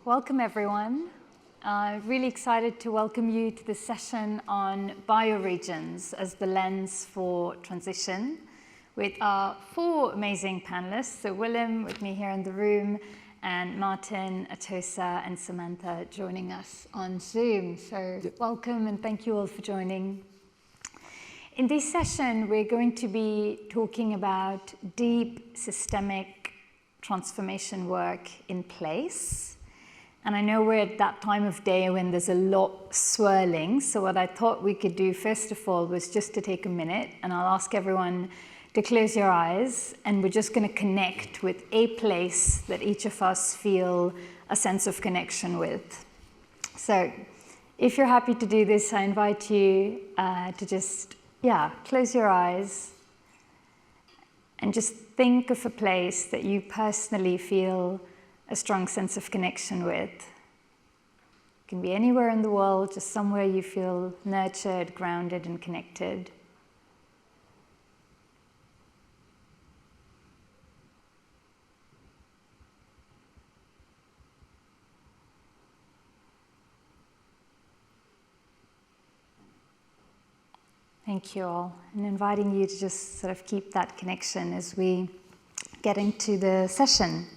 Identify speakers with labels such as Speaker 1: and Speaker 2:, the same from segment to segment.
Speaker 1: Welcome, everyone. Really excited to welcome you to this session on bioregions as the lens for transition with our four amazing panelists. So Willem with me here in the room, and Martin, Atosa, and Samantha joining us on Zoom. So welcome and thank you all for joining. In this session, we're going to be talking about deep systemic transformation work in place. And I know we're at that time of day when there's a lot swirling. So what I thought we could do first of all was just to take a minute, and I'll ask everyone to close your eyes, and we're just going to connect with a place that each of us feel a sense of connection with. So if you're happy to do this, I invite you to just, close your eyes and just think of a place that you personally feel a strong sense of connection with. It can be anywhere in the world, just somewhere you feel nurtured, grounded, and connected. Thank you all, and inviting you to just sort of keep that connection as we get into the session.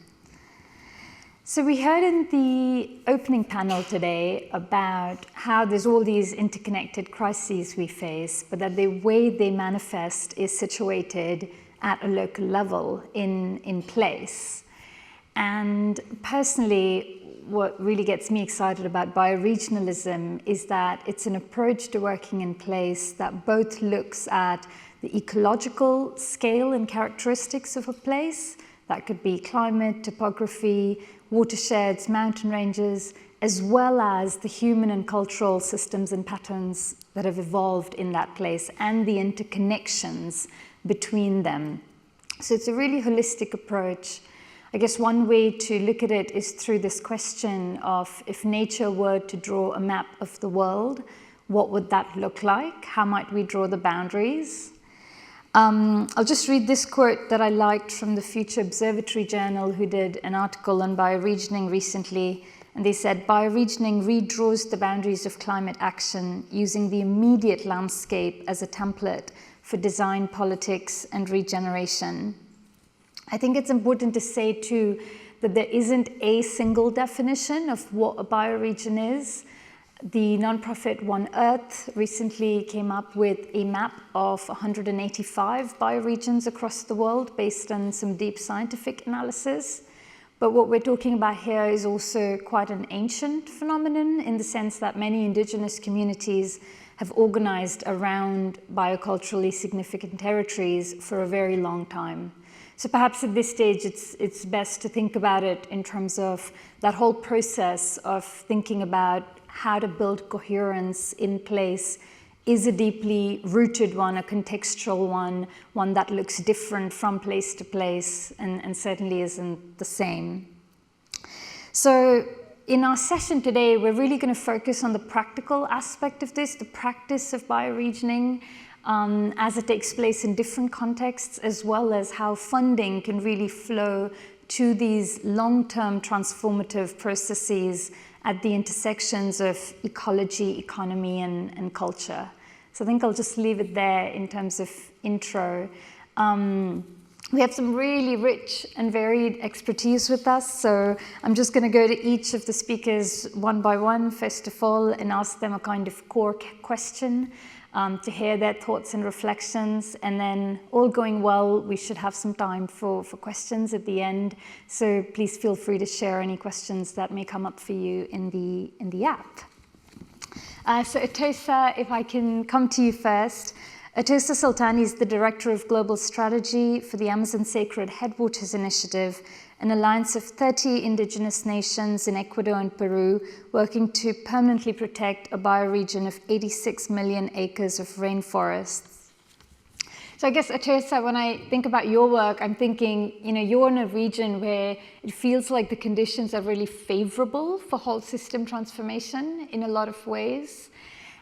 Speaker 1: So we heard in the opening panel today about how there's all these interconnected crises we face, but that the way they manifest is situated at a local level in place. And personally, what really gets me excited about bioregionalism is that it's an approach to working in place that both looks at the ecological scale and characteristics of a place. That could be climate, topography, watersheds, mountain ranges, as well as the human and cultural systems and patterns that have evolved in that place and the interconnections between them. So it's a really holistic approach. I guess one way to look at it is through this question of, if nature were to draw a map of the world, what would that look like? How might we draw the boundaries? I'll just read this quote that I liked from the Future Observatory Journal, who did an article on bioregioning recently. And they said, bioregioning redraws the boundaries of climate action using the immediate landscape as a template for design, politics, and regeneration. I think it's important to say too that there isn't a single definition of what a bioregion is. The nonprofit One Earth recently came up with a map of 185 bioregions across the world based on some deep scientific analysis. But what we're talking about here is also quite an ancient phenomenon, in the sense that many indigenous communities have organized around bioculturally significant territories for a very long time. So perhaps at this stage, it's best to think about it in terms of that whole process of thinking about how to build coherence in place is a deeply rooted one, a contextual one, one that looks different from place to place and certainly isn't the same. So in our session today, we're really going to focus on the practical aspect of this, the practice of bioregioning, as it takes place in different contexts, as well as how funding can really flow to these long-term transformative processes at the intersections of ecology, economy, and culture. So I think I'll just leave it there in terms of intro. We have some really rich and varied expertise with us, so I'm just going to go to each of the speakers one by one, first of all, and ask them a kind of core question to hear their thoughts and reflections, and then, all going well, we should have some time for questions at the end. So please feel free to share any questions that may come up for you in the app. So Atosa, if I can come to you first. Atosa Sultani is the Director of Global Strategy for the Amazon Sacred Headwaters Initiative, an alliance of 30 indigenous nations in Ecuador and Peru, working to permanently protect a bioregion of 86 million acres of rainforests. So I guess, Atosa, when I think about your work, I'm thinking, you're in a region where it feels like the conditions are really favorable for whole system transformation in a lot of ways.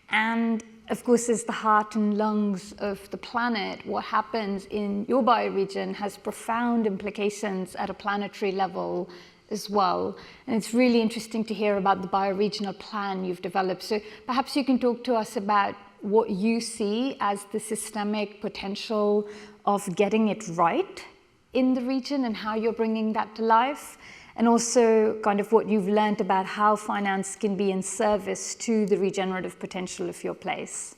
Speaker 1: And of course, as the heart and lungs of the planet, what happens in your bioregion has profound implications at a planetary level as well. And it's really interesting to hear about the bioregional plan you've developed. So perhaps you can talk to us about what you see as the systemic potential of getting it right in the region and how you're bringing that to life, and also kind of what you've learned about how finance can be in service to the regenerative potential of your place.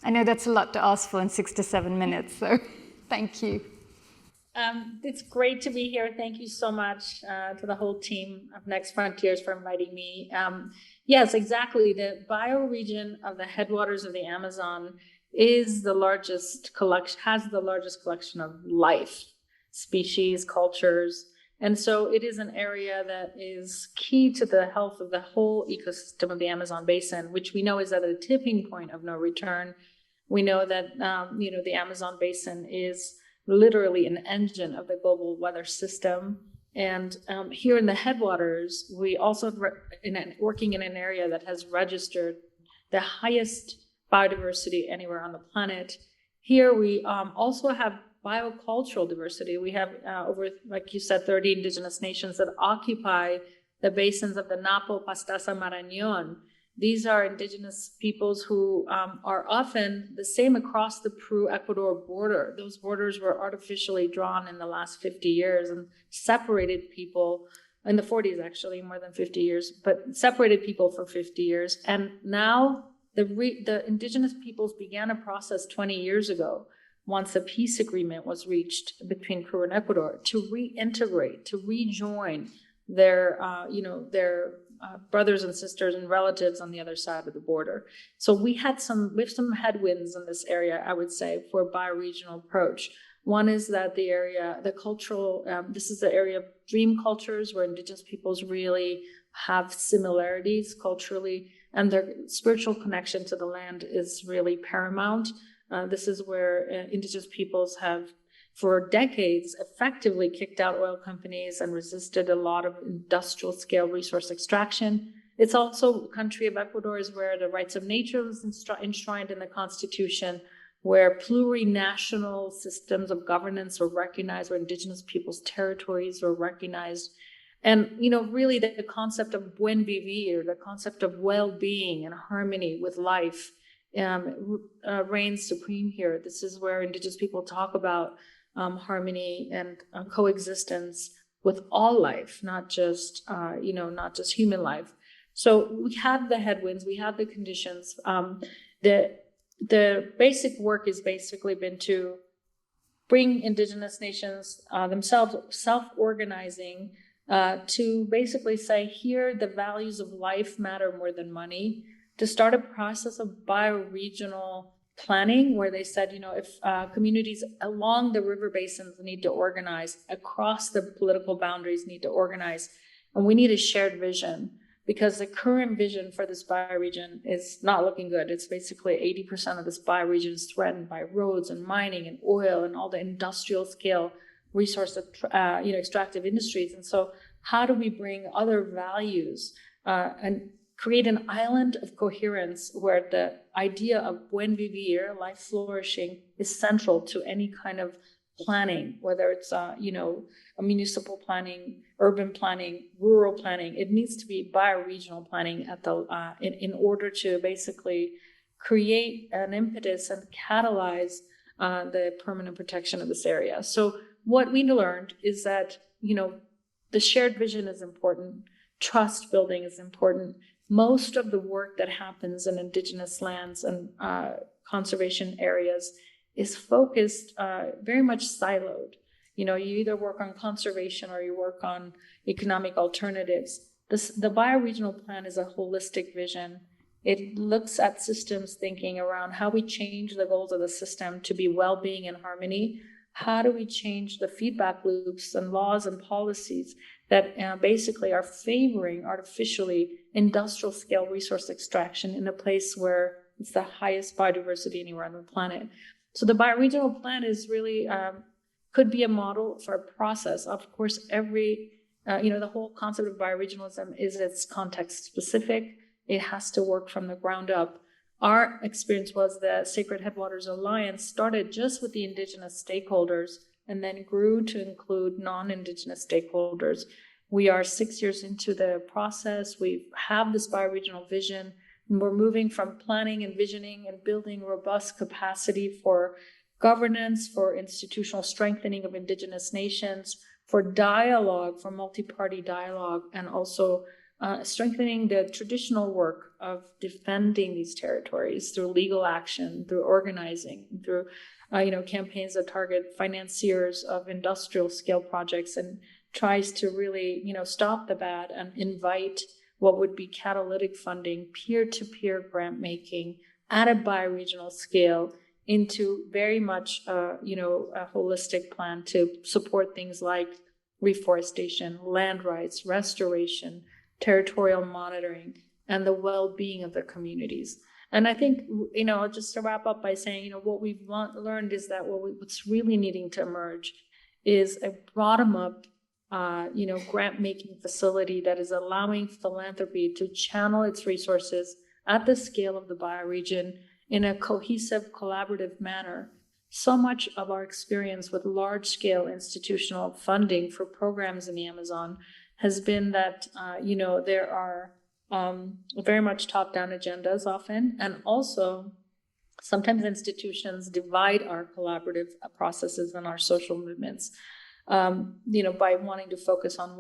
Speaker 1: I know that's a lot to ask for in 6 to 7 minutes, so thank you.
Speaker 2: It's great to be here. Thank you so much to the whole team of Next Frontiers for inviting me. Yes, exactly. The bioregion of the headwaters of the Amazon is the largest collection, has the largest collection of life, species, cultures. And so it is an area that is key to the health of the whole ecosystem of the Amazon basin, which we know is at a tipping point of no return. We know that, the Amazon basin is literally an engine of the global weather system. And here in the headwaters, we also, working in an area that has registered the highest biodiversity anywhere on the planet. Here we also have biocultural diversity. We have over, like you said, 30 indigenous nations that occupy the basins of the Napo, Pastaza, Marañón. These are indigenous peoples who are often the same across the Peru-Ecuador border. Those borders were artificially drawn in the last 50 years and separated people, in the 40s actually, more than 50 years, but separated people for 50 years. And now the indigenous peoples began a process 20 years ago, once a peace agreement was reached between Peru and Ecuador, to reintegrate, to rejoin their brothers and sisters and relatives on the other side of the border. So we have some headwinds in this area, I would say, for a bioregional approach. One is that the cultural, this is the area of dream cultures where indigenous peoples really have similarities culturally, and their spiritual connection to the land is really paramount. This is where indigenous peoples have, for decades, effectively kicked out oil companies and resisted a lot of industrial scale resource extraction. It's also the country of Ecuador is where the rights of nature was enshrined in the constitution, where plurinational systems of governance were recognized, where indigenous peoples' territories were recognized. And, really the concept of buen vivir, the concept of well-being and harmony with life reigns supreme here. This is where indigenous people talk about harmony and coexistence with all life, not just human life. So we have the headwinds, we have the conditions. The basic work has basically been to bring indigenous nations themselves self-organizing to basically say, here the values of life matter more than money, to start a process of bioregional planning where they said, if communities along the river basins need to organize, across the political boundaries need to organize, and we need a shared vision, because the current vision for this bioregion is not looking good. It's basically 80% of this bioregion is threatened by roads and mining and oil and all the industrial scale resource, extractive industries. And so how do we bring other values and create an island of coherence where the idea of buen vivir, life flourishing, is central to any kind of planning, whether it's a municipal planning, urban planning, rural planning. It needs to be bioregional planning at the in order to basically create an impetus and catalyze the permanent protection of this area. So what we learned is that the shared vision is important, trust building is important. Most of the work that happens in indigenous lands and conservation areas is focused very much siloed. You either work on conservation or you work on economic alternatives. The bioregional plan is a holistic vision. It looks at systems thinking around how we change the goals of the system to be well-being and harmony. How do we change the feedback loops and laws and policies that basically are favoring artificially industrial scale resource extraction in a place where it's the highest biodiversity anywhere on the planet? So the bioregional plan is really, could be a model for a process. Of course, the whole concept of bioregionalism is it's context specific. It has to work from the ground up. Our experience was the Sacred Headwaters Alliance started just with the indigenous stakeholders and then grew to include non-indigenous stakeholders. We are 6 years into the process. We have this bioregional vision, and we're moving from planning and visioning and building robust capacity for governance, for institutional strengthening of indigenous nations, for dialogue, for multi-party dialogue, and also strengthening the traditional work of defending these territories through legal action, through organizing, through campaigns that target financiers of industrial scale projects, and tries to really stop the bad and invite what would be catalytic funding, peer-to-peer grant making at a bioregional scale into very much a holistic plan to support things like reforestation, land rights, restoration, territorial monitoring, and the well-being of the communities. And I think, just to wrap up by saying, what we've learned is that what's really needing to emerge is a bottom-up, grant-making facility that is allowing philanthropy to channel its resources at the scale of the bioregion in a cohesive, collaborative manner. So much of our experience with large-scale institutional funding for programs in the Amazon has been that, there are very much top-down agendas often, and also sometimes institutions divide our collaborative processes and our social movements, by wanting to focus on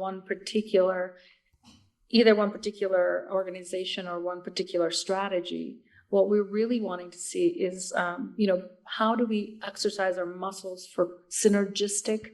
Speaker 2: either one particular organization or one particular strategy. What we're really wanting to see is, how do we exercise our muscles for synergistic,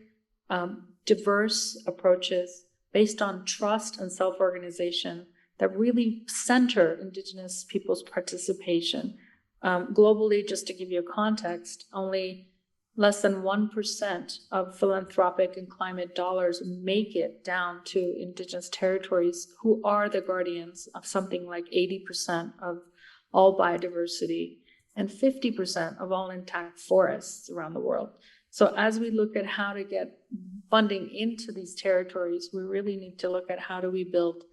Speaker 2: diverse approaches based on trust and self-organization that really center Indigenous people's participation. Globally, just to give you a context, only less than 1% of philanthropic and climate dollars make it down to Indigenous territories, who are the guardians of something like 80% of all biodiversity and 50% of all intact forests around the world. So as we look at how to get funding into these territories, we really need to look at how do we build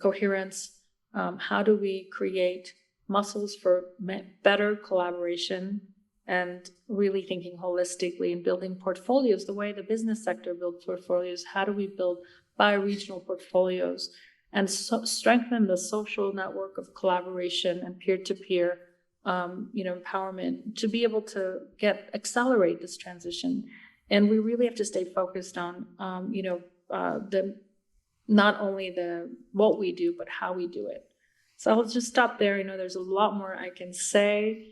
Speaker 2: coherence, how do we create muscles for better collaboration, and really thinking holistically and building portfolios the way the business sector builds portfolios. How do we build bioregional portfolios and strengthen the social network of collaboration and peer-to-peer empowerment to be able to accelerate this transition? And we really have to stay focused on not only what we do, but how we do it. So I'll just stop there. There's a lot more I can say.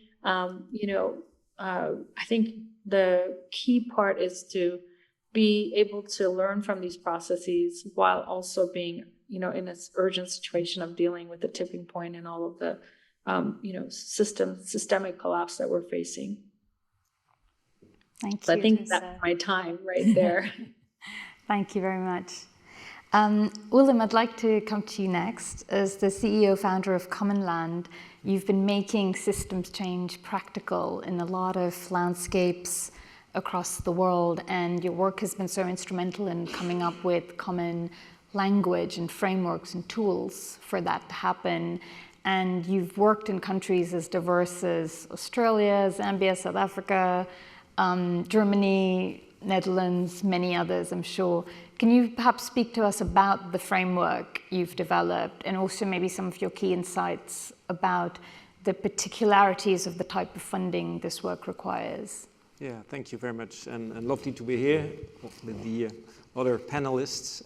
Speaker 2: I think the key part is to be able to learn from these processes while also being, in this urgent situation of dealing with the tipping point and all of the, systemic collapse that we're facing.
Speaker 1: Thank you.
Speaker 2: So I think that's my time right there.
Speaker 1: Thank you very much. Willem, I'd like to come to you next. As the CEO founder of Commonland, you've been making systems change practical in a lot of landscapes across the world, and your work has been so instrumental in coming up with common language and frameworks and tools for that to happen. And you've worked in countries as diverse as Australia, Zambia, South Africa, Germany, Netherlands, many others, I'm sure. Can you perhaps speak to us about the framework you've developed, and also maybe some of your key insights about the particularities of the type of funding this work requires?
Speaker 3: Yeah, thank you very much, and lovely to be here with the other panelists.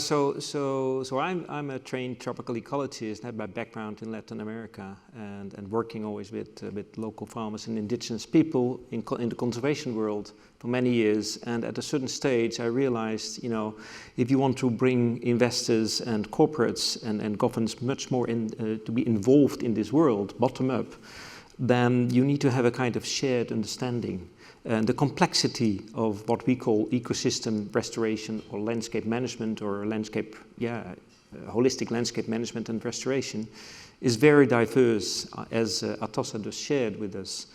Speaker 3: So I'm a trained tropical ecologist, had my background in Latin America, and working always with local farmers and indigenous people in the conservation world for many years. And at a certain stage, I realized, if you want to bring investors and corporates and governments much more to be involved in this world, bottom up, then you need to have a kind of shared understanding. And the complexity of what we call ecosystem restoration or landscape management or holistic landscape management and restoration is very diverse, as Atossa just shared with us.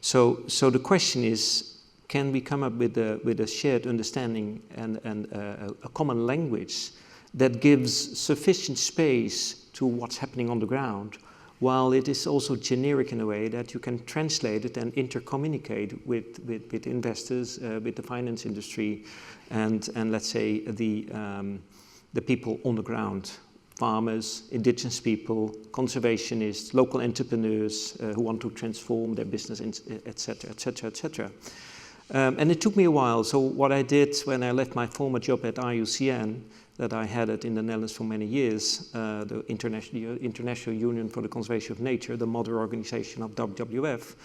Speaker 3: So the question is, can we come up with a shared understanding and a common language that gives sufficient space to what's happening on the ground, while it is also generic in a way that you can translate it and intercommunicate with investors, with the finance industry, and let's say the people on the ground, farmers, indigenous people, conservationists, local entrepreneurs who want to transform their business, etc., etc., etc. And it took me a while. So what I did when I left my former job at IUCN, that I had it in the Netherlands for many years, the International Union for the Conservation of Nature, the mother organization of WWF,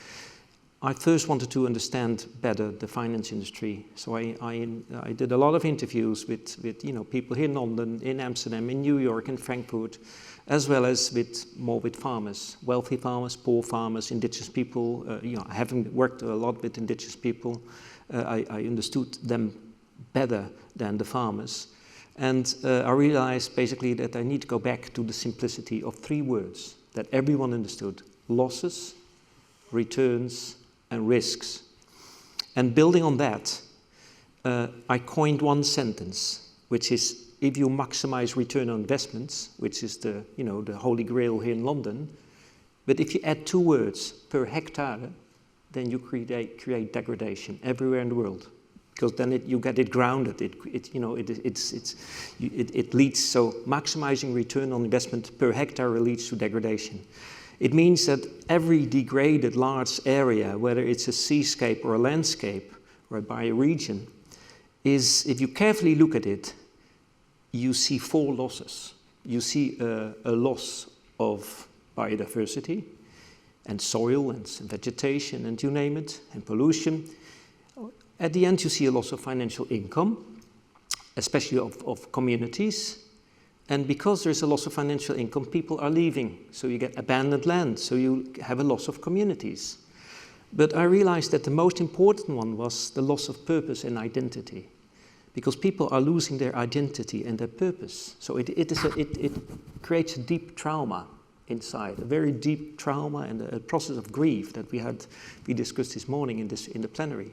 Speaker 3: I first wanted to understand better the finance industry. So I did a lot of interviews with people here in London, in Amsterdam, in New York, in Frankfurt, as well as with farmers, wealthy farmers, poor farmers, indigenous people. Having worked a lot with indigenous people, I understood them better than the farmers. And I realized basically that I need to go back to the simplicity of 3 words that everyone understood: losses, returns, and risks. And building on that, I coined one sentence, which is, if you maximize return on investments, which is the holy grail here in London, but if you add 2 words, per hectare, then you create degradation everywhere in the world. Because then you get it grounded. It leads, so maximizing return on investment per hectare leads to degradation. It means that every degraded large area, whether it's a seascape or a landscape or a bioregion, is, if you carefully look at it, you see 4 losses. You see a loss of biodiversity and soil and vegetation and you name it, and pollution. At the end, you see a loss of financial income, especially of communities. And because there's a loss of financial income, people are leaving. So you get abandoned land, so you have a loss of communities. But I realized that the most important one was the loss of purpose and identity. Because people are losing their identity and their purpose. So it creates a deep trauma inside, a very deep trauma and a process of grief that we discussed this morning in the plenary.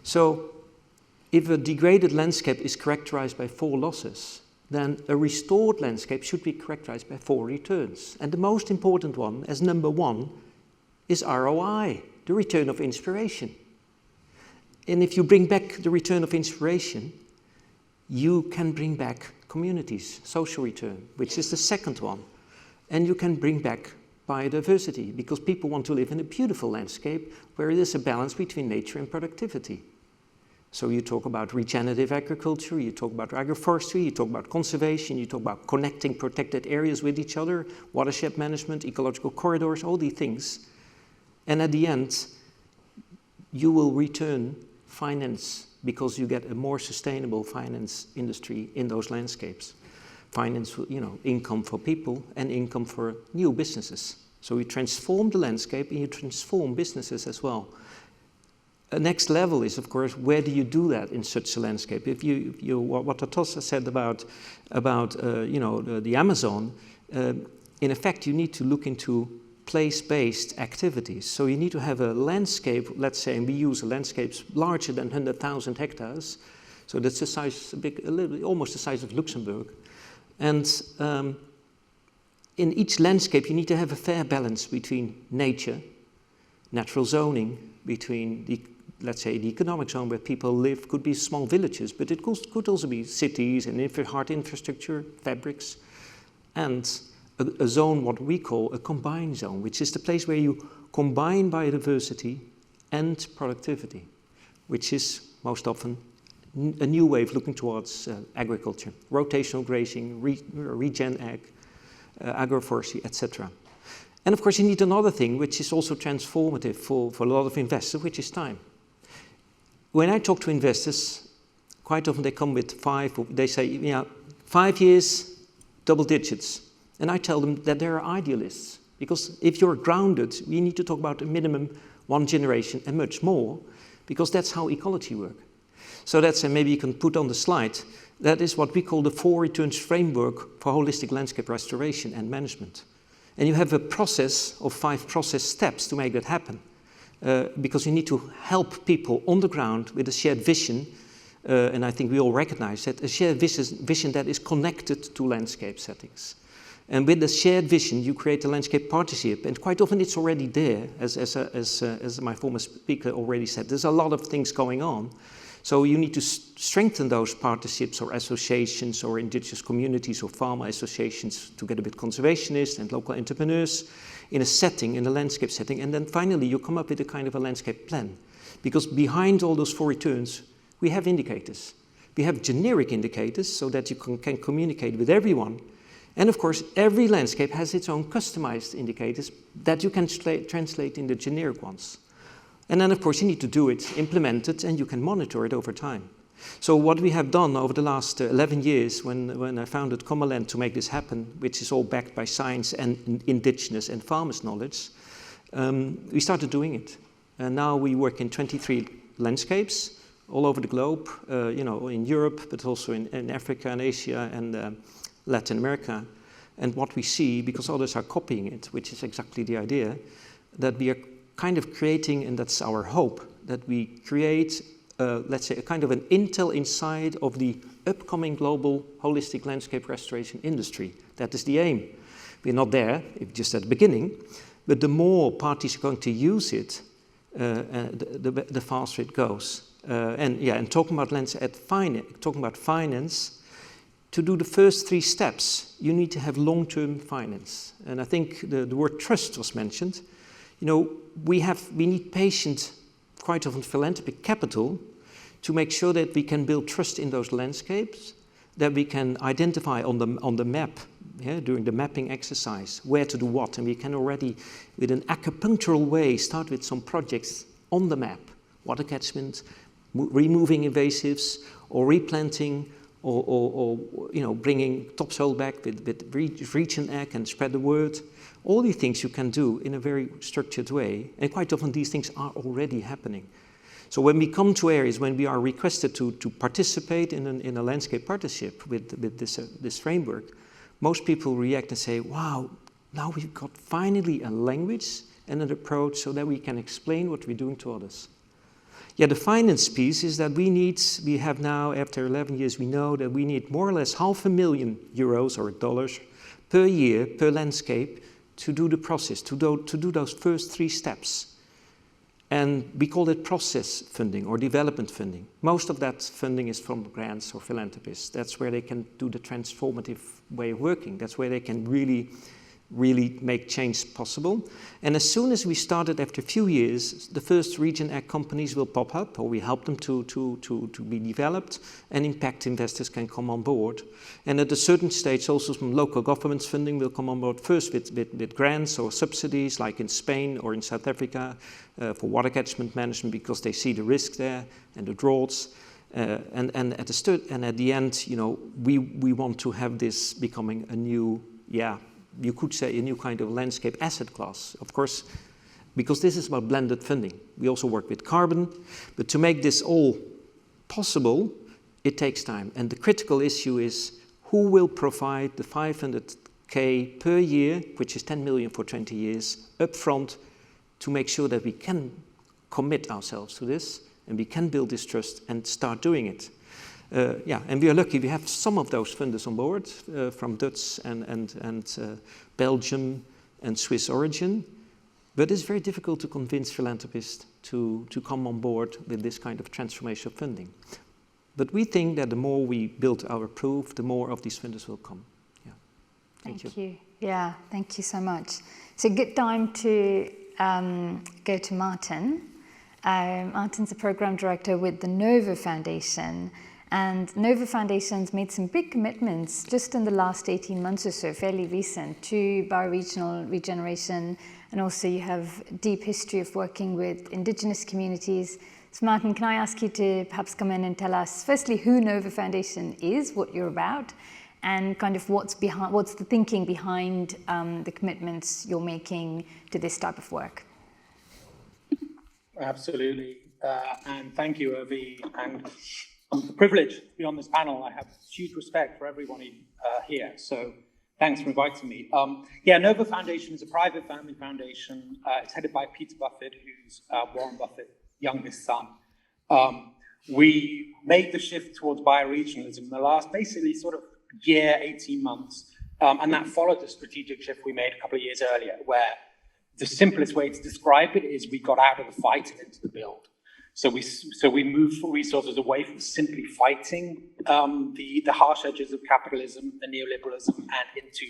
Speaker 3: So if a degraded landscape is characterized by 4 losses, then a restored landscape should be characterized by 4 returns. And the most important one, as number 1, is ROI, the return of inspiration. And if you bring back the return of inspiration, you can bring back communities, social return, which is the second one. And you can bring back biodiversity, because people want to live in a beautiful landscape where there's a balance between nature and productivity. So you talk about regenerative agriculture, you talk about agroforestry, you talk about conservation, you talk about connecting protected areas with each other, watershed management, ecological corridors, all these things. And at the end, you will return finance because you get a more sustainable finance industry in those landscapes. Finance, income for people and income for new businesses. So you transform the landscape and you transform businesses as well. The next level is, of course, where do you do that in such a landscape? If what Tatossa said about the Amazon, in effect, you need to look into place-based activities. So you need to have a landscape, let's say, and we use landscapes larger than 100,000 hectares. So that's the size, almost the size of Luxembourg. And in each landscape, you need to have a fair balance between nature, natural zoning, between let's say the economic zone where people live, could be small villages, but it could also be cities and hard infrastructure, fabrics, and a zone what we call a combined zone, which is the place where you combine biodiversity and productivity, which is most often a new way of looking towards agriculture, rotational grazing, regen ag, agroforestry, etc. And of course you need another thing which is also transformative for a lot of investors, which is time. When I talk to investors, quite often they come with 5, they say, 5 years, double digits. And I tell them that they're idealists, because if you're grounded, we need to talk about a minimum 1 generation and much more, because that's how ecology works. So that's, and maybe you can put on the slide, that is what we call the 4 returns framework for holistic landscape restoration and management. And you have a process of 5 process steps to make that happen. Because you need to help people on the ground with a shared vision, and I think we all recognize that, a shared vision that is connected to landscape settings. And with the shared vision, you create a landscape partnership, and quite often it's already there, as my former speaker already said. There's a lot of things going on. So you need to strengthen those partnerships or associations or indigenous communities or farmer associations to get a bit conservationist and local entrepreneurs in a setting, in a landscape setting. And then finally you come up with a kind of a landscape plan. Because behind all those 4 returns, we have indicators. We have generic indicators so that you can communicate with everyone. And of course, every landscape has its own customized indicators that you can translate in the generic ones. And then, of course, you need to do it, implement it, and you can monitor it over time. So what we have done over the last 11 years, when I founded Commonland to make this happen, which is all backed by science and indigenous and farmers' knowledge, we started doing it. And now we work in 23 landscapes all over the globe, in Europe, but also in Africa and Asia and Latin America. And what we see, because others are copying it, which is exactly the idea, that we are kind of creating, and that's our hope, that we create, let's say, a kind of an intel inside of the upcoming global holistic landscape restoration industry. That is the aim. We're not there, just at the beginning, but the more parties are going to use it, the faster it goes. And talking about finance, to do the first 3 steps, you need to have long-term finance. And I think the word trust was mentioned. We need patient, quite often philanthropic capital to make sure that we can build trust in those landscapes, that we can identify on the map, during the mapping exercise, where to do what. And we can already, with an acupunctural way, start with some projects on the map. Water catchment, removing invasives, or replanting, or bringing topsoil back with region egg and spread the word. All these things you can do in a very structured way, and quite often these things are already happening. So when we come to areas, when we are requested to participate in a landscape partnership with this framework, most people react and say, wow, now we've got finally a language and an approach so that we can explain what we're doing to others. Yeah, the finance piece is that we have now, after 11 years, we know that we need more or less €500,000 or dollars per year, per landscape, to do the process, to do those first 3 steps. And we call it process funding or development funding. Most of that funding is from grants or philanthropists. That's where they can do the transformative way of working. That's where they can really make change possible. And as soon as we started, after a few years, the first region ag companies will pop up, or we help them to be developed, and impact investors can come on board. And at a certain stage, also some local governments funding will come on board, first with grants or subsidies, like in Spain or in South Africa, for water catchment management, because they see the risk there and the droughts. And at the end, we want to have this becoming a new, you could say a new kind of landscape asset class, of course, because this is about blended funding. We also work with carbon, but to make this all possible, it takes time. And the critical issue is who will provide the 500K per year, which is 10 million for 20 years, upfront, to make sure that we can commit ourselves to this, and we can build this trust and start doing it. And we are lucky we have some of those funders on board from Dutch and Belgium and Swiss origin, but it's very difficult to convince philanthropists to come on board with this kind of transformational funding. But we think that the more we build our proof, the more of these funders will come. Yeah. Thank you.
Speaker 1: Yeah, thank you so much. So good time to go to Martin. Martin's a program director with the NoVo Foundation. And NoVo Foundation's made some big commitments just in the last 18 months or so, fairly recent, to bioregional regeneration. And also you have deep history of working with indigenous communities. So Martin, can I ask you to perhaps come in and tell us, firstly, who NoVo Foundation is, what you're about, and kind of what's the thinking behind the commitments you're making to this type of work?
Speaker 4: Absolutely. And thank you, Urvi. And I'm privileged to be on this panel. I have huge respect for everybody here. So thanks for inviting me. NoVo Foundation is a private family foundation. It's headed by Peter Buffett, who's Warren Buffett's youngest son. We made the shift towards bioregionalism in the last basically sort of year, 18 months, And that followed the strategic shift we made a couple of years earlier, where the simplest way to describe it is we got out of the fight and into the build. So we moved resources away from simply fighting the harsh edges of capitalism and neoliberalism and into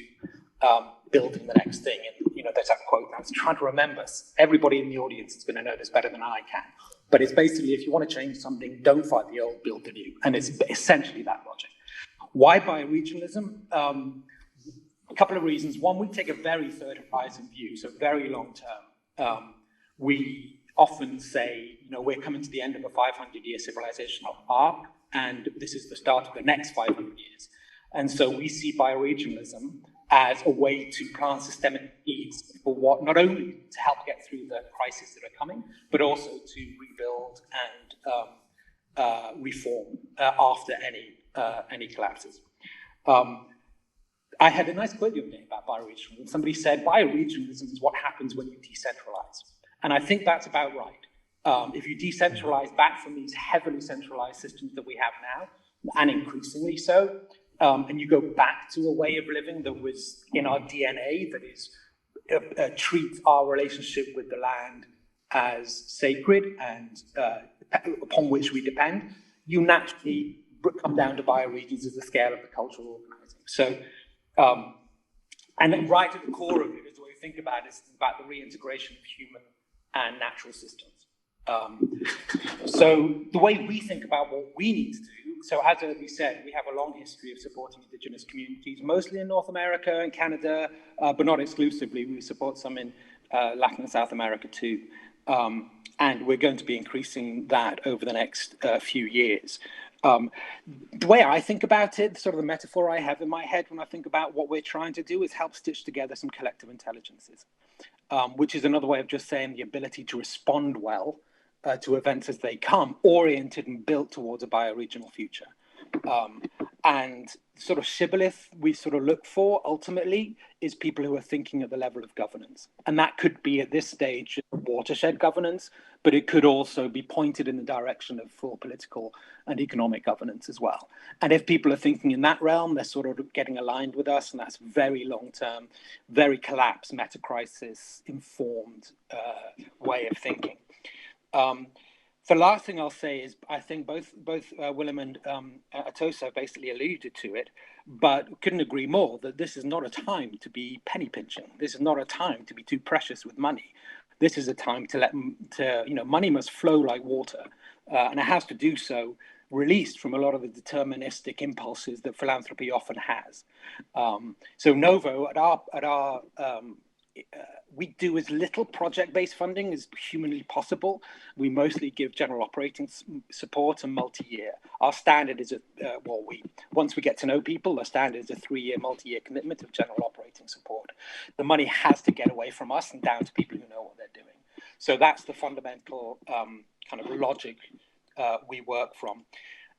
Speaker 4: building the next thing. And, you know, there's that quote, I was trying to remember. Everybody in the audience is going to know this better than I can. But it's basically, if you want to change something, don't fight the old, build the new. And it's essentially that logic. Why bioregionalism? A couple of reasons. One, we take a very third horizon view, so very long term. We often say, you know, we're coming to the end of a 500-year civilizational arc, and this is the start of the next 500 years. And so we see bioregionalism as a way to plant systemic needs for what, not only to help get through the crises that are coming, but also to rebuild and reform after any collapses. I had a nice quote the other day about bioregionalism. Somebody said, bioregionalism is what happens when you decentralize. And I think that's about right. If you decentralize back from these heavily centralized systems that we have now, and increasingly so, and you go back to a way of living that was in our DNA, that is, treats our relationship with the land as sacred and upon which we depend, you naturally come down to bioregions as the scale of the cultural organizing. So, and then right at the core of it is the way you think about it, is about the reintegration of human and natural systems. So the way we think about what we need to do, so as Urvi said, we have a long history of supporting indigenous communities, mostly in North America and Canada, but not exclusively. We support some in Latin and South America too. And we're going to be increasing that over the next few years. The way I think about it, sort of the metaphor I have in my head when I think about what we're trying to do is help stitch together some collective intelligences, which is another way of just saying the ability to respond well to events as they come, oriented and built towards a bioregional future. And sort of shibboleth we sort of look for ultimately is people who are thinking at the level of governance. And that could be at this stage watershed governance, but it could also be pointed in the direction of full political and economic governance as well. And if people are thinking in that realm, they're sort of getting aligned with us, and that's very long-term, very collapse, meta-crisis informed way of thinking. The last thing I'll say is I think both Willem and Atosa basically alluded to it, but couldn't agree more that this is not a time to be penny pinching. This is not a time to be too precious with money. This is a time money must flow like water, and it has to do so released from a lot of the deterministic impulses that philanthropy often has. So NoVo at our we do as little project-based funding as humanly possible. We mostly give general operating support and multi-year. Our standard is once we get to know people, the standard is a 3-year, multi-year commitment of general operating support. The money has to get away from us and down to people who know what they're doing. So that's the fundamental kind of logic we work from.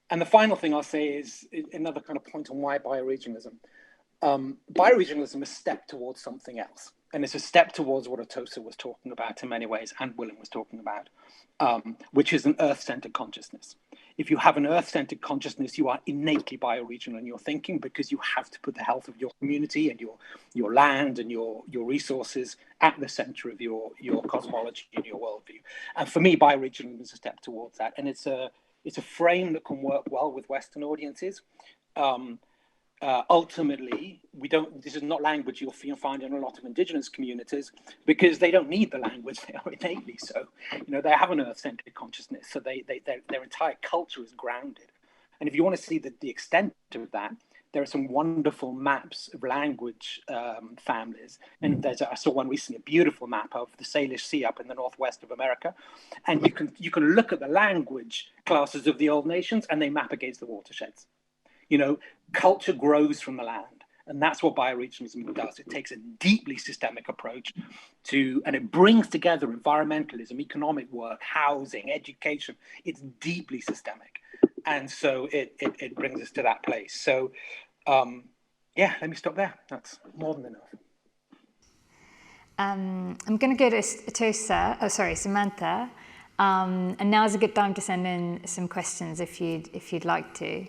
Speaker 4: And the final thing I'll say is another kind of point on why bioregionalism. Bioregionalism is a step towards something else. And it's a step towards what Atosa was talking about in many ways, and Willem was talking about, which is an Earth-centered consciousness. If you have an Earth-centered consciousness, you are innately bioregional in your thinking because you have to put the health of your community and your land and your resources at the center of your cosmology and your worldview. And for me, bioregionalism is a step towards that. And it's a frame that can work well with Western audiences. Ultimately, this is not language you'll find in a lot of indigenous communities because they don't need the language, they are innately so. They have an Earth-centered consciousness, so their entire culture is grounded. And if you want to see the extent of that, there are some wonderful maps of language families. And I saw one recently, a beautiful map of the Salish Sea up in the northwest of America. And you can look at the language classes of the old nations and they map against the watersheds. Culture grows from the land, and that's what bioregionalism does. It takes a deeply systemic approach and it brings together environmentalism, economic work, housing, education. It's deeply systemic, and so it brings us to that place. So, let me stop there. That's more than enough.
Speaker 1: I'm going to go to Samantha, and now's a good time to send in some questions if you'd like to.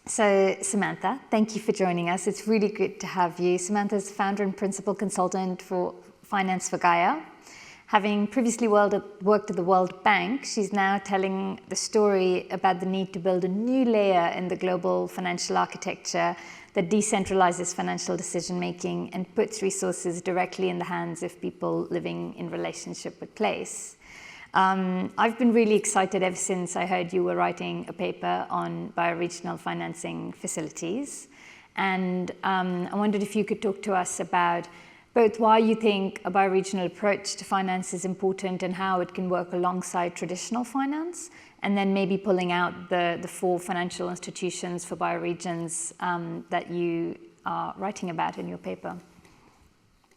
Speaker 1: So, Samantha, thank you for joining us. It's really good to have you. Samantha is founder and principal consultant for finance for Gaia. Having previously worked at the World Bank, she's now telling the story about the need to build a new layer in the global financial architecture that decentralizes financial decision-making and puts resources directly in the hands of people living in relationship with place. I've been really excited ever since I heard you were writing a paper on bioregional financing facilities. And I wondered if you could talk to us about both why you think a bioregional approach to finance is important and how it can work alongside traditional finance, and then maybe pulling out the 4 financial institutions for bioregions that you are writing about in your paper.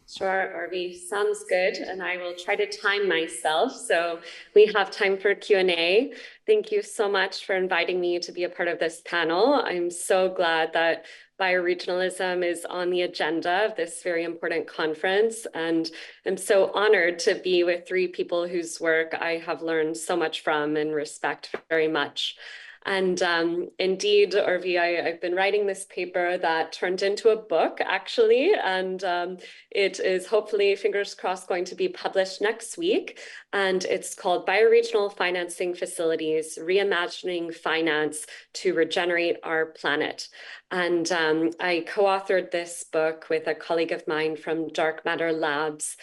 Speaker 5: Sure, Urvi, sounds good, and I will try to time myself so we have time for Q&A. Thank you so much for inviting me to be a part of this panel. I'm so glad that bioregionalism is on the agenda of this very important conference, and I'm so honored to be with 3 people whose work I have learned so much from and respect very much. And indeed, Urvi, I've been writing this paper that turned into a book, actually, and it is hopefully, fingers crossed, going to be published next week. And it's called Bioregional Financing Facilities, Reimagining Finance to Regenerate Our Planet. And I co-authored this book with a colleague of mine from Dark Matter Labs.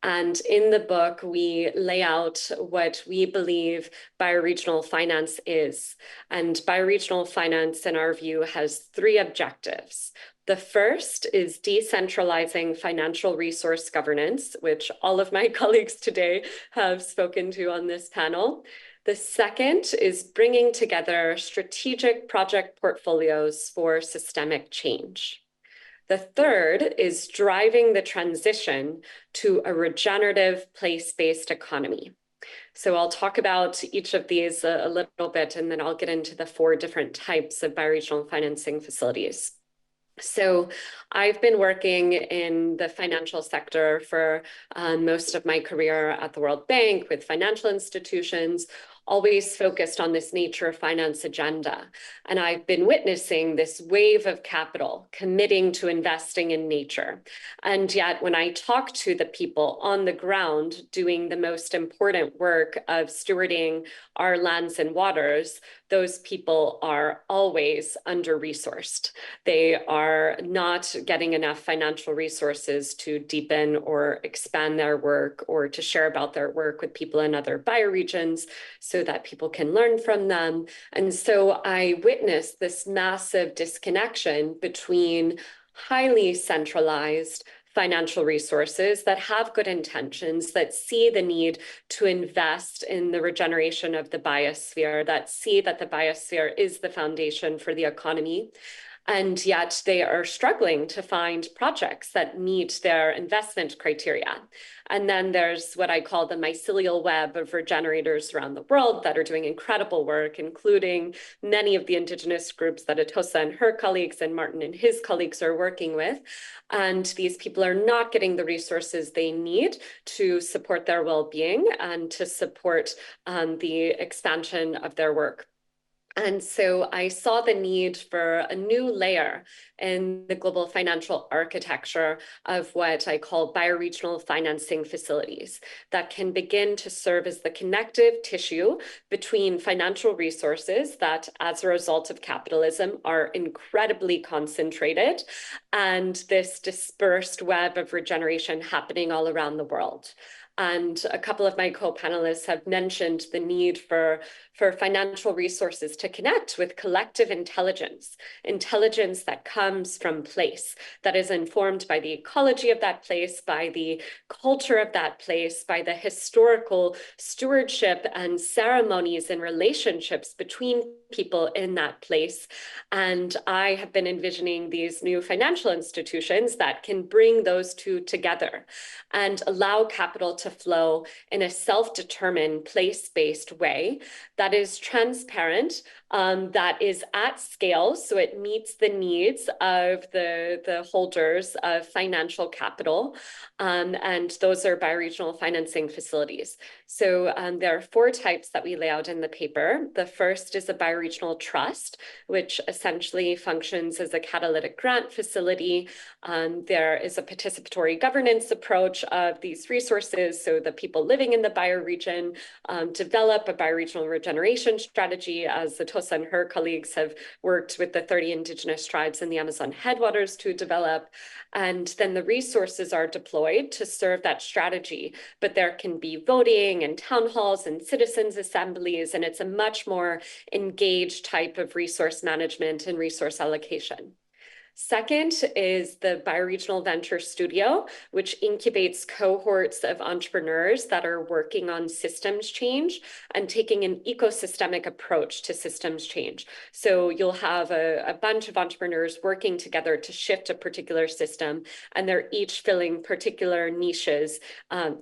Speaker 5: And in the book, we lay out what we believe bioregional finance is. And bioregional finance, in our view, has 3 objectives. The first is decentralizing financial resource governance, which all of my colleagues today have spoken to on this panel. The second is bringing together strategic project portfolios for systemic change. The third is driving the transition to a regenerative place-based economy. So I'll talk about each of these a little bit, and then I'll get into the 4 different types of bioregional financing facilities. So I've been working in the financial sector for most of my career at the World Bank with financial institutions, always focused on this nature of finance agenda. And I've been witnessing this wave of capital committing to investing in nature. And yet when I talk to the people on the ground doing the most important work of stewarding our lands and waters, those people are always under-resourced. They are not getting enough financial resources to deepen or expand their work or to share about their work with people in other bioregions so that people can learn from them. And so I witnessed this massive disconnection between highly centralized financial resources that have good intentions, that see the need to invest in the regeneration of the biosphere, that see that the biosphere is the foundation for the economy. And yet they are struggling to find projects that meet their investment criteria. And then there's what I call the mycelial web of regenerators around the world that are doing incredible work, including many of the indigenous groups that Atosa and her colleagues and Martin and his colleagues are working with. And these people are not getting the resources they need to support their well-being and to support the expansion of their work. And so I saw the need for a new layer in the global financial architecture of what I call bioregional financing facilities that can begin to serve as the connective tissue between financial resources that, as a result of capitalism, are incredibly concentrated and this dispersed web of regeneration happening all around the world. And a couple of my co-panelists have mentioned the need for financial resources to connect with collective intelligence that comes from place, that is informed by the ecology of that place, by the culture of that place, by the historical stewardship and ceremonies and relationships between people in that place. And I have been envisioning these new financial institutions that can bring those 2 together and allow capital to flow in a self-determined, place-based way that is transparent that is at scale, so it meets the needs of the holders of financial capital, and those are bioregional financing facilities. So there are 4 types that we lay out in the paper. The first is a bioregional trust, which essentially functions as a catalytic grant facility. There is a participatory governance approach of these resources, so the people living in the bioregion develop a bioregional regeneration strategy, as Atossa and her colleagues have worked with the 30 indigenous tribes in the Amazon headwaters to develop. And then the resources are deployed to serve that strategy. But there can be voting and town halls and citizens assemblies, and it's a much more engaged type of resource management and resource allocation. Second is the Bioregional Venture Studio, which incubates cohorts of entrepreneurs that are working on systems change and taking an ecosystemic approach to systems change. So you'll have a bunch of entrepreneurs working together to shift a particular system, and they're each filling particular niches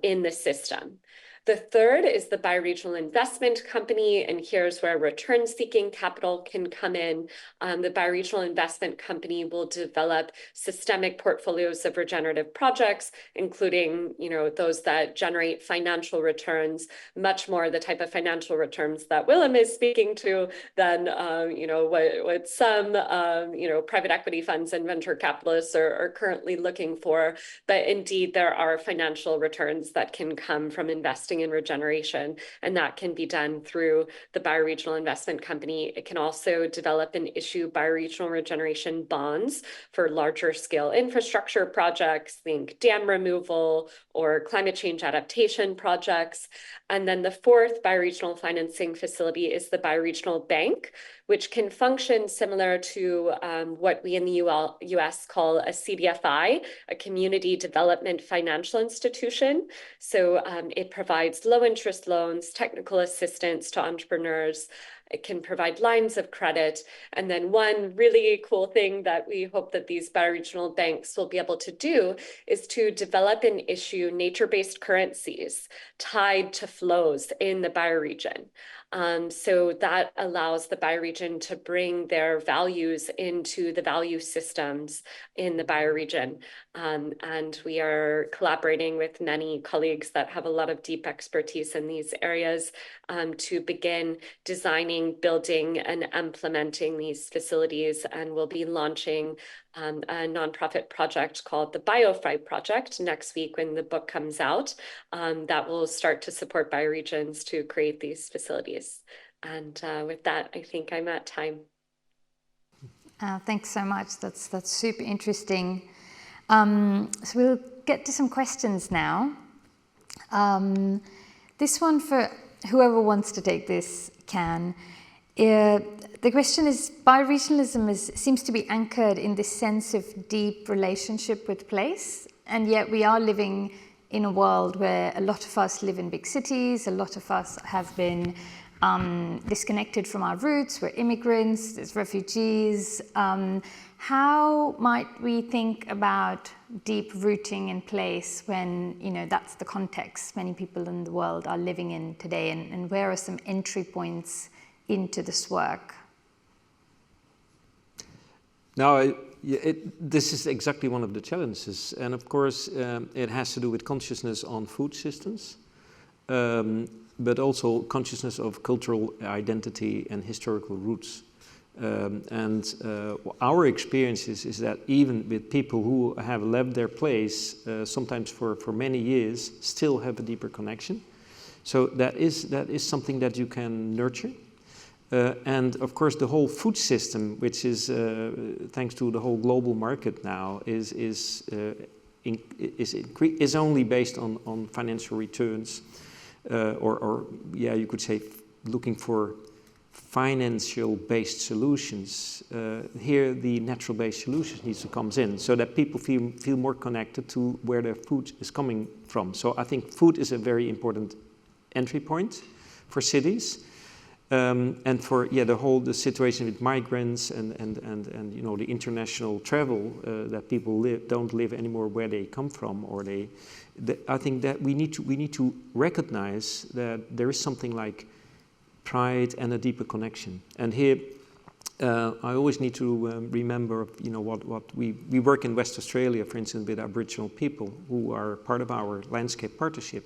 Speaker 5: in the system. The third is the bioregional investment company, and here's where return-seeking capital can come in. The bioregional investment company will develop systemic portfolios of regenerative projects, including, those that generate financial returns, much more the type of financial returns that Willem is speaking to than, what some, private equity funds and venture capitalists are currently looking for. But indeed, there are financial returns that can come from investing in regeneration, and that can be done through the bioregional investment company. It can also develop and issue bioregional regeneration bonds for larger scale infrastructure projects, think dam removal or climate change adaptation projects. And then the fourth bioregional financing facility is the bioregional bank, which can function similar to what we in the US call a CDFI, a community development financial institution. So it provides low interest loans, technical assistance to entrepreneurs. It can provide lines of credit. And then one really cool thing that we hope that these bioregional banks will be able to do is to develop and issue nature-based currencies tied to flows in the bioregion. So that allows the bioregion to bring their values into the value systems in the bioregion. And we are collaborating with many colleagues that have a lot of deep expertise in these areas to begin designing, building, and implementing these facilities. And we'll be launching a nonprofit project called the BioFi Project next week when the book comes out, that will start to support bioregions to create these facilities. And with that, I think I'm at time.
Speaker 1: Thanks so much. That's super interesting. So we'll get to some questions now. This one for whoever wants to take this can. The question is, bioregionalism seems to be anchored in this sense of deep relationship with place, and yet we are living in a world where a lot of us live in big cities, a lot of us have been disconnected from our roots, we're immigrants, there's refugees. How might we think about deep rooting in place when, that's the context many people in the world are living in today, and where are some entry points into this work?
Speaker 3: Now, this is exactly one of the challenges, and of course it has to do with consciousness on food systems, but also consciousnness of cultural identity and historical roots. Our experience is that even with people who have left their place, sometimes for many years, still have a deeper connection. So that is something that you can nurture. And of course, the whole food system, which is thanks to the whole global market now, is only based on financial returns, or you could say looking for financial-based solutions. Here, the natural-based solutions needs to come in, so that people feel more connected to where their food is coming from. So I think food is a very important entry point for cities. And for the situation with migrants and the international travel that people don't live anymore where they come from, or I think that we need to recognize that there is something like pride and a deeper connection. And here, I always need to remember, what we work in West Australia, for instance, with Aboriginal people who are part of our landscape partnership,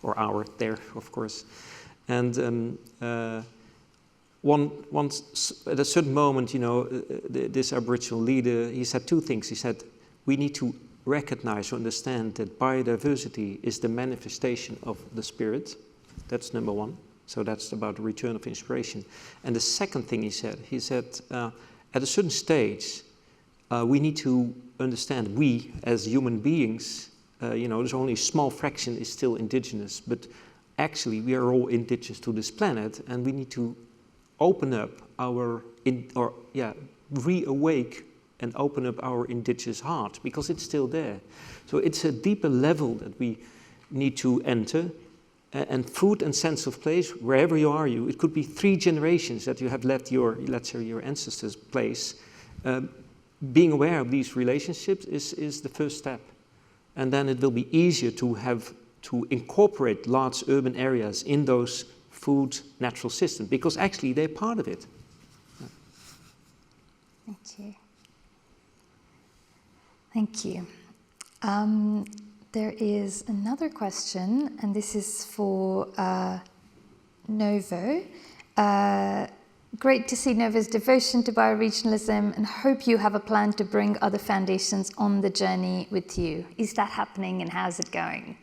Speaker 3: or there, of course. And at a certain moment, this Aboriginal leader, he said two things. He said, we need to recognize or understand that biodiversity is the manifestation of the spirit. That's number one. So that's about the return of inspiration. And the second thing he said, at a certain stage, we need to understand, we as human beings, there's only a small fraction is still indigenous, but actually we are all indigenous to this planet, and we need to open up reawake and open up our indigenous heart, because it's still there. So it's a deeper level that we need to enter, and food and sense of place, wherever you are, it could be 3 generations that you have left your ancestors' place. Being aware of these relationships is the first step. And then it will be easier to incorporate large urban areas in those food natural systems, because actually they're part of it.
Speaker 1: Thank you. Thank you. There is another question, and this is for NoVo. Great to see NoVo's devotion to bioregionalism, and hope you have a plan to bring other foundations on the journey with you. Is that happening, and how's it going?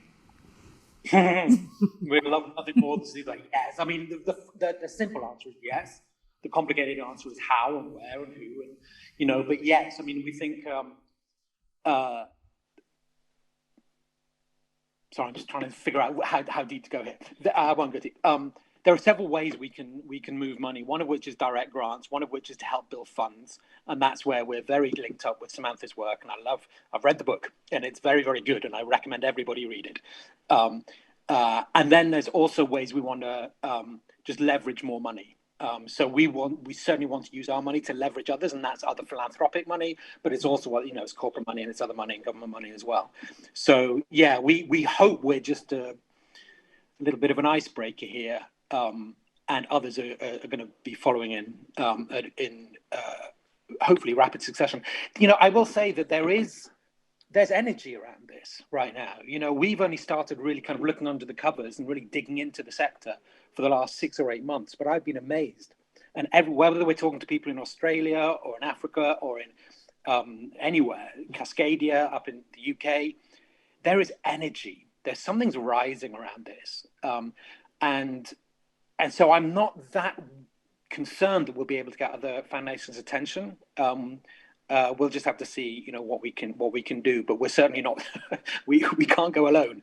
Speaker 4: We'd love nothing more than to see like yes. I mean, the simple answer is yes. The complicated answer is how and where and who, and but yes. I mean, we think. Sorry, I'm just trying to figure out how deep to go here. I won't go deep. There are several ways we can move money. One of which is direct grants. One of which is to help build funds, and that's where we're very linked up with Samantha's work. And I've read the book, and it's very, very good, and I recommend everybody read it. And then there's also ways we want to just leverage more money. So we certainly want to use our money to leverage others, and that's other philanthropic money, but it's also it's corporate money, and it's other money and government money as well. So yeah, we hope we're just a little bit of an icebreaker here, and others are going to be following in hopefully rapid succession. I will say that there's energy around this right now. We've only started really kind of looking under the covers and really digging into the sector for the last 6 or 8 months, but I've been amazed. And whether we're talking to people in Australia or in Africa or in anywhere, Cascadia, up in the UK, there is energy. Something's rising around this. And so I'm not that concerned that we'll be able to get other foundations' attention. We'll just have to see, what we can do. But we're certainly not. we can't go alone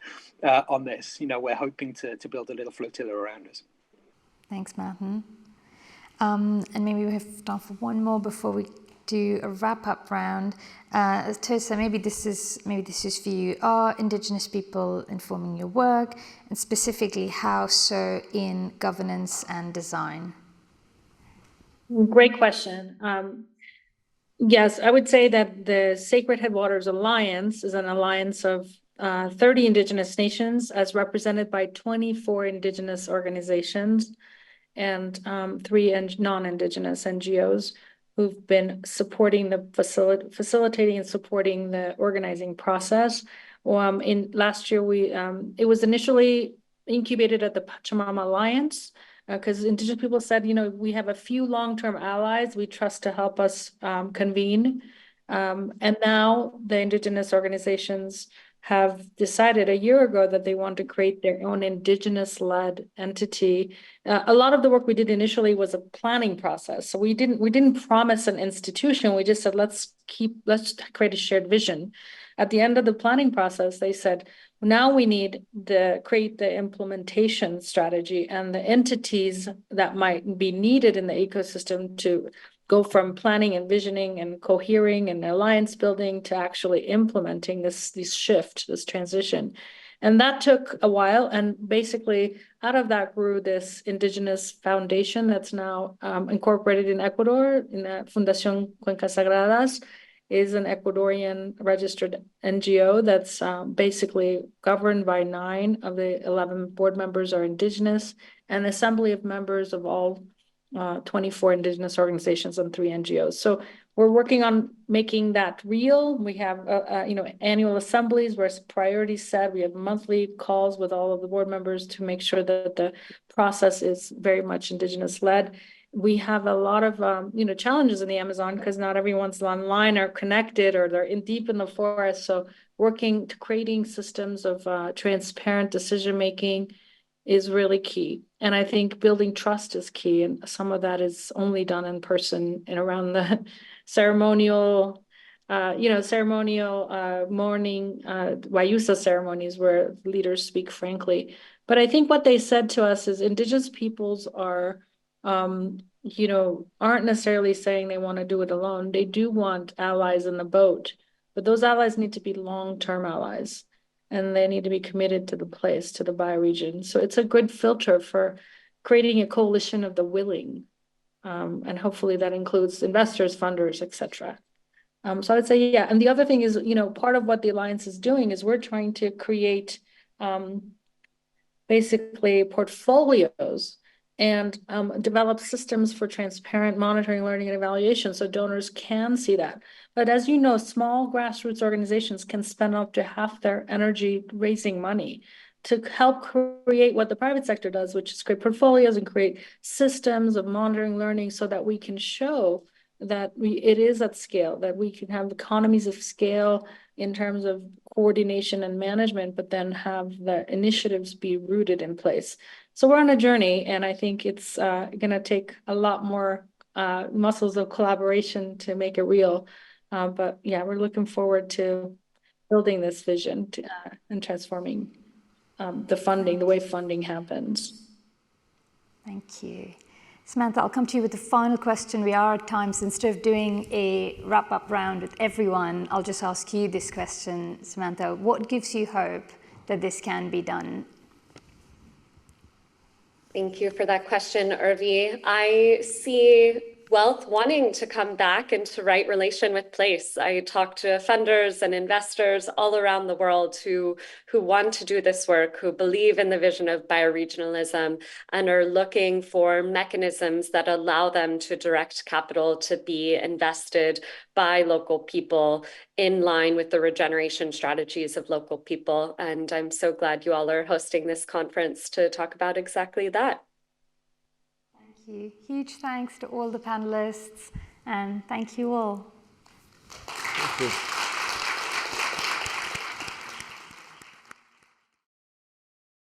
Speaker 4: on this. We're hoping to build a little flotilla around us. Thanks,
Speaker 1: Martin. And maybe we have time for one more before we do a wrap-up round. Tosa, maybe this is for you. Are Indigenous people informing your work, and specifically how so in governance and design?
Speaker 2: Great question. Yes, I would say that the Sacred Headwaters Alliance is an alliance of 30 Indigenous nations, as represented by 24 Indigenous organizations and 3 non-Indigenous NGOs who've been supporting facilitating and supporting the organizing process. In last year, it was initially incubated at the Pachamama Alliance, because Indigenous people said, we have a few long-term allies we trust to help us convene. And now the Indigenous organizations have decided a year ago that they want to create their own Indigenous-led entity. A lot of the work we did initially was a planning process. So we didn't promise an institution. We just said, let's create a shared vision. At the end of the planning process, they said, now we need to create the implementation strategy and the entities that might be needed in the ecosystem to go from planning and visioning and cohering and alliance building to actually implementing this transition. And that took a while. And basically out of that grew this Indigenous foundation that's now incorporated in Ecuador, in the Fundación Cuencas Sagradas. Is an Ecuadorian registered NGO that's basically governed by 9 of the 11 board members are Indigenous, an assembly of members of all 24 Indigenous organizations and 3 NGOs. So we're working on making that real. We have, annual assemblies where priorities set. We have monthly calls with all of the board members to make sure that the process is very much Indigenous led. We have a lot of, challenges in the Amazon because not everyone's online or connected, or they're deep in the forest. So working to creating systems of transparent decision-making is really key. And I think building trust is key. And some of that is only done in person and around the ceremonial morning Wayusa ceremonies where leaders speak frankly. But I think what they said to us is Indigenous peoples are, aren't necessarily saying they want to do it alone. They do want allies in the boat, but those allies need to be long-term allies. And they need to be committed to the place, to the bioregion. So it's a good filter for creating a coalition of the willing. And hopefully that includes investors, funders, etc. So I would say, yeah. And the other thing is, part of what the Alliance is doing is we're trying to create basically portfolios and develop systems for transparent monitoring, learning, and evaluation so donors can see that. But as you know, small grassroots organizations can spend up to half their energy raising money to help create what the private sector does, which is create portfolios and create systems of monitoring, learning, so that we can show that it is at scale, that we can have economies of scale in terms of coordination and management, but then have the initiatives be rooted in place. So we're on a journey, and I think it's going to take a lot more muscles of collaboration to make it real. But yeah, we're looking forward to building this vision and transforming the way funding happens.
Speaker 1: Thank you. Samantha, I'll come to you with the final question. We are at time, so instead of doing a wrap-up round with everyone, I'll just ask you this question, Samantha. What gives you hope that this can be done?
Speaker 5: Thank you for that question, Urvi. I see wealth wanting to come back into right relation with place. I talk to funders and investors all around the world who want to do this work, who believe in the vision of bioregionalism and are looking for mechanisms that allow them to direct capital to be invested by local people in line with the regeneration strategies of local people. And I'm so glad you all are hosting this conference to talk about exactly that.
Speaker 1: Thank you. Huge thanks to all the panelists, and thank you all.
Speaker 3: Thank you.